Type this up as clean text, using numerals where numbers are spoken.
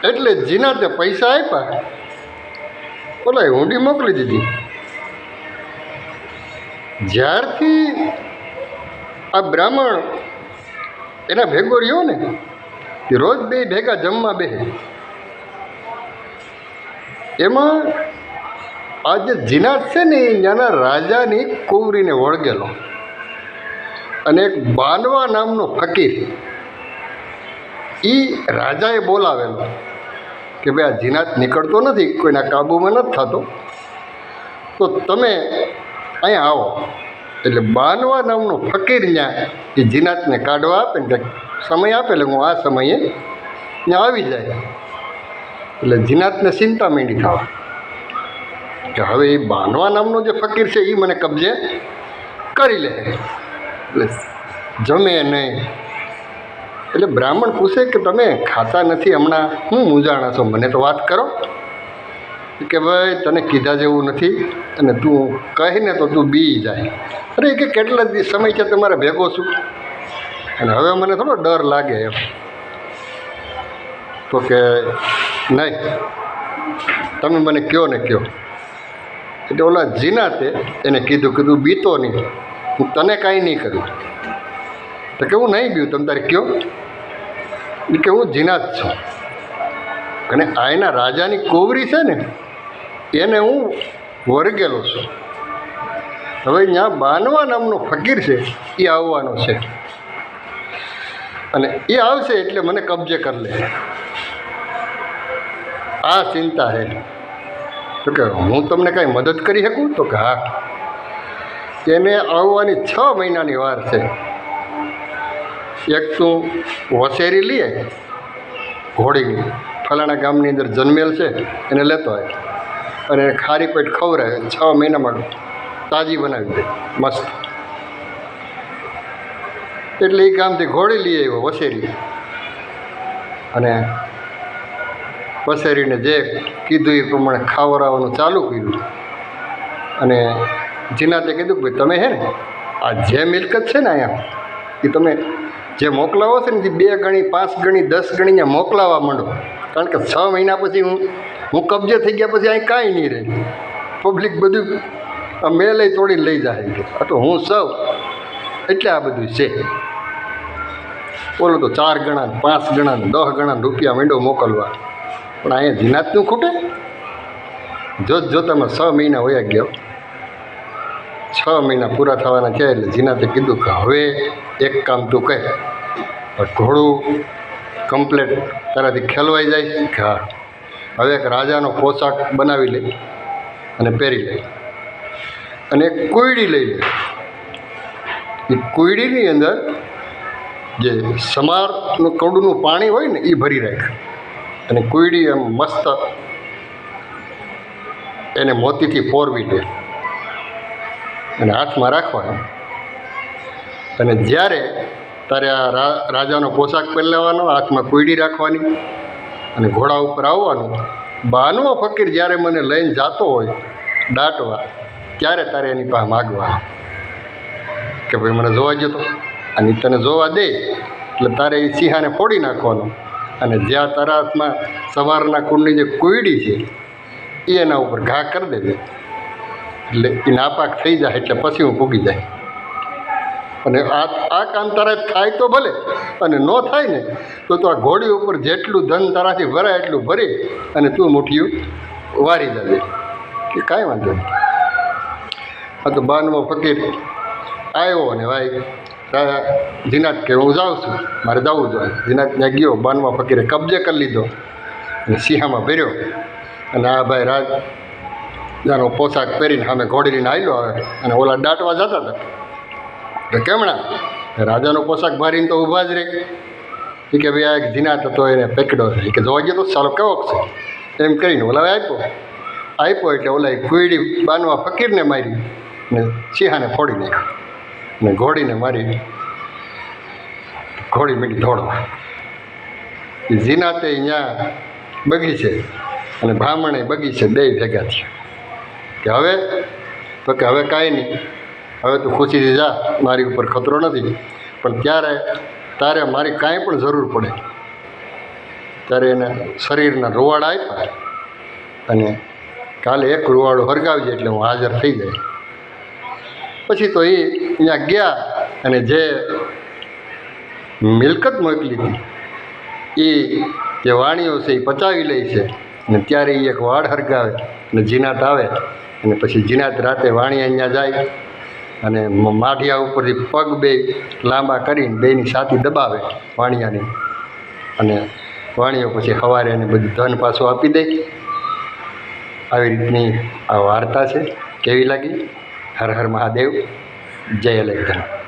એટલે જીનાતે પૈસા આપ્યા, ઓલા હુંડી મોકલી દીધી. જ્યારથી આ બ્રાહ્મણ એના ભેગો રહ્યો ને, એ રોજ બે ભેગા જમવા બેસે. એમાં આ જે જીનાત છે ને એ ત્યાંના રાજાની કુંવરીને વળગેલો, અને એક બાનવા નામનો ફકીર એ રાજાએ બોલાવેલો કે ભાઈ આ જીનાત નીકળતો નથી, કોઈના કાબૂમાં નથી થતો, તો તમે અહીંયા આવો. એટલે બાનવા નામનો ફકીર ત્યાં એ જીનાતને કાઢવા આપે ને સમય આપે, એટલે હું આ સમયે ત્યાં આવી જાય. એટલે જીનાતને ચિંતા માંડી થવા કે હવે એ બાનવા નામનો જે ફકીર છે એ મને કબજે કરી લે, એટલે જમે નહીં. એટલે બ્રાહ્મણ પૂછે કે તમે ખાતા નથી, હમણાં હું મૂંઝાણા છો, મને તો વાત કરો. કે ભાઈ તને કીધા જેવું નથી, અને તું કહીને તો તું બી જાય. અરે કે કેટલા સમય છે તમારે ભેગો છું, અને હવે મને થોડો ડર લાગે એમ. તો કે નહીં, તમે મને કહો ને કહો. એટલે ઓલા જીનાતે એને કીધું કે તું બીતો નહીં, હું તને કાંઈ નહીં કરું. તો કે હું નહીં બીઉં, તમે તારે કહો. કે હું જીનાત છું, અને આ એના રાજાની કુંવરી છે ને એને હું વરગેલો છું. હવે ત્યાં બાનવા નામનો ફકીર છે એ આવવાનો છે, અને એ આવશે એટલે મને કબજે કરી લે, આ ચિંતા છે. તો કે હું તમને કાંઈ મદદ કરી શકું? તો કે હા. એને આવવાની 6 મહિનાની વાર છે. એક તું વસેરી લઈએ ઘોડીની, ફલાણા ગામની અંદર જન્મેલ છે એને લેતો હોય, અને ખારી પેટ ખવડાવે, 6 મહિનામાં તાજી બનાવી દે મસ્ત. એટલે એ ગામથી ઘોડી લઈ આવ્યો વસેરી, અને વસેરીને જે કીધું એ પ્રમાણે ખાવડાવવાનું ચાલુ કર્યું. અને જીનાતે કીધું કે ભાઈ તમે હે ને આ જે મિલકત છે ને અહીંયા એ તમે જે મોકલાવો છે ને એ 2 ગણી 5 ગણી 10 ગણી ત્યાં મોકલાવવા માંડો, કારણ કે 6 મહિના પછી હું કબજે થઈ ગયા પછી અહીં કાંઈ નહીં રહે, પબ્લિક બધું આ મેલે તોડીને લઈ જાય. આ તો હું સૌ એટલે આ બધું છે. બોલો તો 4 ગણા 5 ગણા 10 ગણા રૂપિયા માંડો મોકલવા, પણ અહીંયા જીનાતનું ખૂટે. જો તમે 6 મહિના વયા ગયો, 6 મહિના પૂરા થવાના છે. એટલે જીનાતે કીધું કે હવે એક કામ તું કહે, ઘોડું કમ્પ્લેટ તારાથી ખેલવાઈ જાય કે હા, હવે એક રાજાનો પોશાક બનાવી લે અને પહેરી લે, અને એક કુયડી લઈ લે. એ કુયડીની અંદર જે સમારનું કડુનું પાણી હોય ને એ ભરી રાખ, અને કુયડી એમ મસ્ત એને મોતીથી પોરવી દે, અને હાથમાં રાખવાનો. અને જ્યારે તારે આ રાજાનો પોશાક પહેરી લેવાનો, હાથમાં કુયડી રાખવાની, અને ઘોડા ઉપર આવવાનું. બાનવો ફકીર જ્યારે મને લઈને જતો હોય દાટવા, ત્યારે તારે એની પાસે માગવાનું કે ભાઈ મને જોવા જતો, અને તને જોવા દે એટલે તારે એ સિંહાને ફોડી નાખવાનો, અને જ્યાં તારા હાથમાં સવારના કુંડની જે કુયડી છે એ એના ઉપર ઘા કરી દેજે, એટલે એ નાપાક થઈ જાય, એટલે પછી હું ભૂગી જાય. અને આ કામ તારે થાય તો ભલે, અને ન થાય ને તો આ ઘોડી ઉપર જેટલું ધન તારાથી ભરાય એટલું ભરી અને તું મુઠ્ઠીયું વારી જજે, કે કાંઈ વાંધો નહીં. આ તો બાનવો ફકીર આવ્યો, અને ભાઈ જીનાત કે હું જાઉં છું, મારે જવું જોઈએ. જીનાત ત્યાં ગયો, બાનવા ફકીરે કબજે કરી લીધો અને સિંહામાં ભર્યો. અને આ ભાઈ રાજાનો પોશાક પહેરીને સામે ઘોડી લઈને આવેલો આવે, અને ઓલા દાટવા જતા હતા. કે કેમણા રાજાનો પોશાક ભરીને તો ઊભા જ રહે. એ કે ભાઈ આ એક જીનાત હતો એને પકડ્યો છે. એ કે જોવા ગયો તો સાલો કેવો છે એમ કરીને ઓલા આપ્યો એટલે ઓલા કુયડી બાનવા ફકીરને મારી ને સિંહાને ફોડી નાખ્યો, ને ઘોડીને મારી ઘોડી મીડી દોડવા. એ જીનાતે અહીંયા બગીચે અને બ્રાહ્મણે બગીચે 2 ભેગા થયા કે હવે તો કે હવે કાંઈ નહીં, હવે તું ખુશીથી જા, મારી ઉપર ખતરો નથી, પણ ત્યારે તારે મારી કાંઈ પણ જરૂર પડે ત્યારે એને શરીરના રૂવાડા આપ્યા અને કાલે એક રૂવાડું હરગાવજે એટલે હું હાજર થઈ જાય. પછી તો એ ત્યાં ગયા અને જે મિલકત મોકલી હતી એ જે વાણીઓ છે એ પચાવી લે છે અને ત્યારે એ એક વાડ હરગાવે અને જીનાત આવે અને પછી જીનાત રાતે વાણી અહીંયા જાય અને માઢિયા ઉપરથી પગ બે લાંબા કરીને બેની છાતી દબાવે વાણિયાની અને વાણીઓ પછી સવારે એને બધું ધન પાછું આપી દે. આવી રીતની આ વાર્તા છે. કેવી લાગી? હર હર મહાદેવ. જય અલગ ધન.